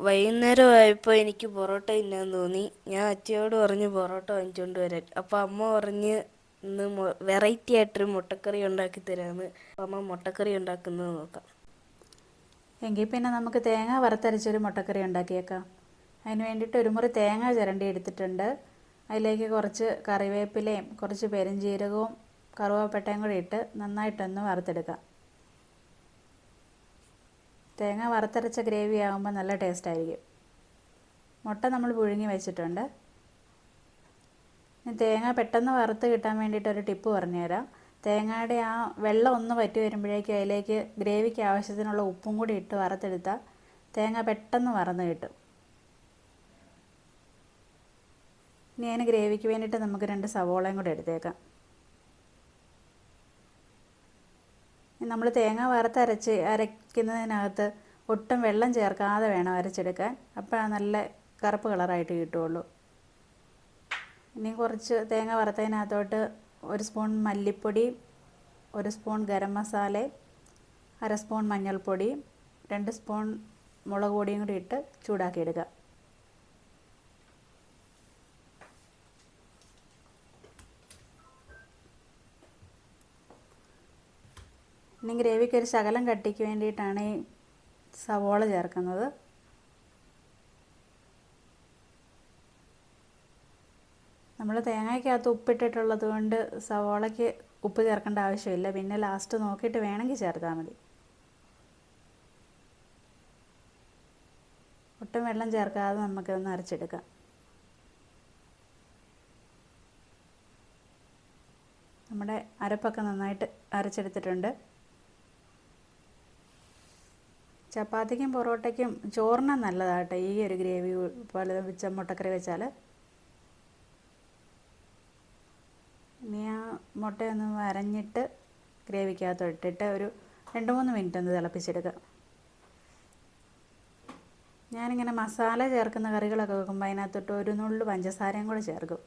വൈകുന്നേരം ആയപ്പോൾ എനിക്ക് പൊറോട്ട തിന്നാൻ തോന്നി. ഞാൻ അച്ഛയോട് പറഞ്ഞ് പൊറോട്ട വാങ്ങിച്ചുകൊണ്ട് വരാൻ. അപ്പോൾ അമ്മ പറഞ്ഞ് ഇന്ന് വെറൈറ്റി ആയിട്ടൊരു മുട്ടക്കറി ഉണ്ടാക്കി തരാമെന്ന്. അപ്പോൾ അമ്മ മുട്ടക്കറി ഉണ്ടാക്കുന്നത് നോക്കാം. എങ്കിൽ പിന്നെ നമുക്ക് തേങ്ങ വറുത്തരച്ചൊരു മുട്ടക്കറി ഉണ്ടാക്കിയേക്കാം. അതിന് വേണ്ടിയിട്ട് ഒരു മുറി തേങ്ങ ചിരണ്ടി എടുത്തിട്ടുണ്ട്. അതിലേക്ക് കുറച്ച് കറിവേപ്പിലയും കുറച്ച് പെരുംജീരകവും കറുവാപ്പട്ടയും കൂടി ഇട്ട് നന്നായിട്ടൊന്ന് വറുത്തെടുക്കാം. തേങ്ങ വറുത്തരച്ച ഗ്രേവി ആകുമ്പോൾ നല്ല ടേസ്റ്റായിരിക്കും. മുട്ട നമ്മൾ പുഴുങ്ങി വെച്ചിട്ടുണ്ട്. തേങ്ങ പെട്ടെന്ന് വറുത്ത് കിട്ടാൻ വേണ്ടിയിട്ടൊരു ടിപ്പ് പറഞ്ഞുതരാം. തേങ്ങയുടെ ആ വെള്ളം ഒന്ന് വറ്റി വരുമ്പോഴേക്കും അതിലേക്ക് ഗ്രേവിക്ക് ആവശ്യത്തിനുള്ള ഉപ്പും കൂടി ഇട്ട് വറുത്തെടുത്താൽ തേങ്ങ പെട്ടെന്ന് വറന്ന് കിട്ടും. ഇനി അതിന് ഗ്രേവിക്ക് വേണ്ടിയിട്ട് നമുക്ക് 2 സവോളയും കൂടി എടുത്തേക്കാം. നമ്മൾ തേങ്ങ അരയ്ക്കുന്നതിനകത്ത് ഒട്ടും വെള്ളം ചേർക്കാതെ വേണം അരച്ചെടുക്കാൻ. അപ്പോഴാണ് നല്ല കറുപ്പ് കളറായിട്ട് കിട്ടുകയുള്ളൂ. ഇനി കുറച്ച് തേങ്ങ വറുത്തതിനകത്തോട്ട് 1 സ്പൂൺ മല്ലിപ്പൊടി, 1 സ്പൂൺ ഗരം മസാല, 1/2 സ്പൂൺ മഞ്ഞൾപ്പൊടി, 2 സ്പൂൺ മുളക് പൊടിയും കൂടി ഇട്ട് ചൂടാക്കിയെടുക്കുക. ഇനി ഗ്രേവിക്ക് ഒരു ശകലം കട്ടിക്ക് വേണ്ടിയിട്ടാണ് ഈ സവോള ചേർക്കുന്നത്. നമ്മൾ തേങ്ങയ്ക്കകത്ത് ഉപ്പിട്ടിട്ടുള്ളത് കൊണ്ട് സവോളയ്ക്ക് ഉപ്പ് ചേർക്കേണ്ട ആവശ്യമില്ല. പിന്നെ ലാസ്റ്റ് നോക്കിയിട്ട് വേണമെങ്കിൽ ചേർത്താൽ മതി. ഒട്ടും വെള്ളം ചേർക്കാതെ നമുക്കിതൊന്ന് അരച്ചെടുക്കാം. നമ്മുടെ അരപ്പൊക്കെ നന്നായിട്ട് അരച്ചെടുത്തിട്ടുണ്ട്. ചപ്പാത്തിക്കും പൊറോട്ടയ്ക്കും ചോറിനും നല്ലതാട്ടോ ഈ ഒരു ഗ്രേവി പോലെ വെച്ച മുട്ടക്കറി വെച്ചാൽ. ഇനി ആ മുട്ടയൊന്ന് വരഞ്ഞിട്ട് ഗ്രേവിക്കകത്ത് ഇട്ടിട്ട് ഒരു 2-3 മിനിറ്റ് ഒന്ന് തിളപ്പിച്ചെടുക്കുക. ഞാനിങ്ങനെ മസാല ചേർക്കുന്ന കറികളൊക്കെ വെക്കുമ്പോൾ അതിനകത്തോട്ട് ഒരു നുള്ളു പഞ്ചസാരയും കൂടെ ചേർക്കും.